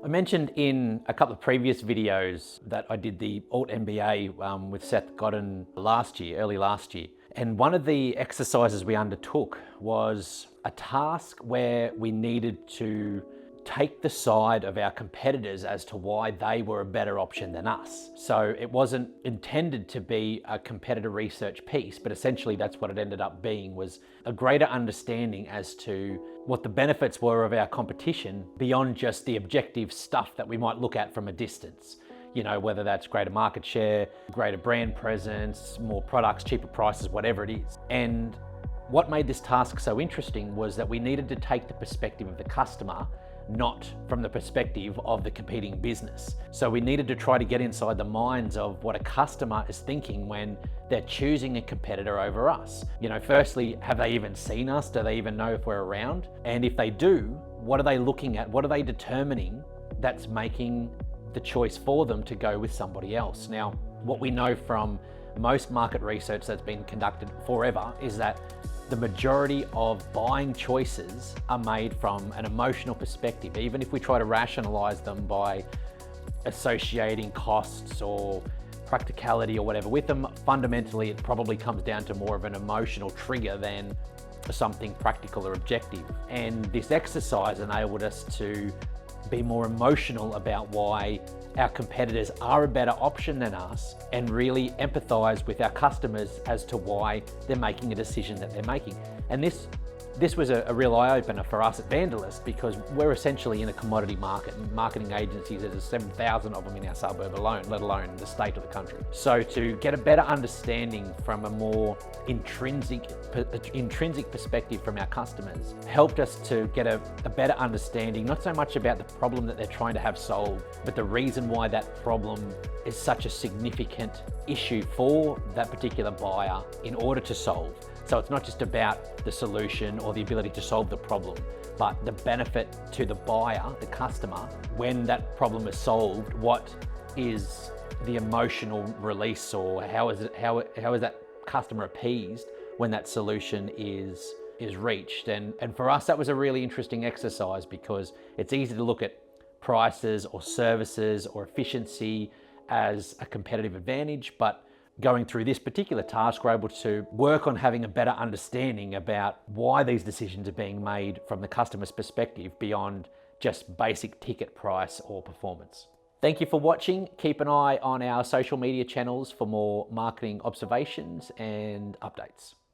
I mentioned in a couple of previous videos that I did the AltMBA with Seth, Godin early last year. And one of the exercises we undertook was a task where we needed to take the side of our competitors as to why they were a better option than us. So it wasn't intended to be a competitor research piece, but essentially that's what it ended up being, was a greater understanding as to what the benefits were of our competition beyond just the objective stuff that we might look at from a distance. You know, whether that's greater market share, greater brand presence, more products, cheaper prices, whatever it is. And what made this task so interesting was that we needed to take the perspective of the customer, not from the perspective of the competing business. So we needed to try to get inside the minds of what a customer is thinking when they're choosing a competitor over us. You know, firstly, have they even seen us? Do they even know if we're around? And if they do, what are they looking at? What are they determining that's making the choice for them to go with somebody else? Now, what we know from most market research that's been conducted forever is that the majority of buying choices are made from an emotional perspective. Even if we try to rationalize them by associating costs or practicality or whatever with them, fundamentally it probably comes down to more of an emotional trigger than something practical or objective. And this exercise enabled us to be more emotional about why our competitors are a better option than us, and really empathize with our customers as to why they're making a decision that they're making. And this was a real eye-opener for us at Vandalist, because we're essentially in a commodity market. And marketing agencies, there's 7,000 of them in our suburb alone, let alone the state of the country. So to get a better understanding from a more intrinsic perspective from our customers helped us to get a better understanding, not so much about the problem that they're trying to have solved, but the reason why that problem is such a significant issue for that particular buyer in order to solve. So it's not just about the solution or the ability to solve the problem, but the benefit to the buyer, the customer, when that problem is solved. What is the emotional release, or how is that customer appeased when that solution is reached? And for us, that was a really interesting exercise, because it's easy to look at prices or services or efficiency as a competitive advantage, but going through this particular task, we're able to work on having a better understanding about why these decisions are being made from the customer's perspective beyond just basic ticket price or performance. Thank you for watching. Keep an eye on our social media channels for more marketing observations and updates.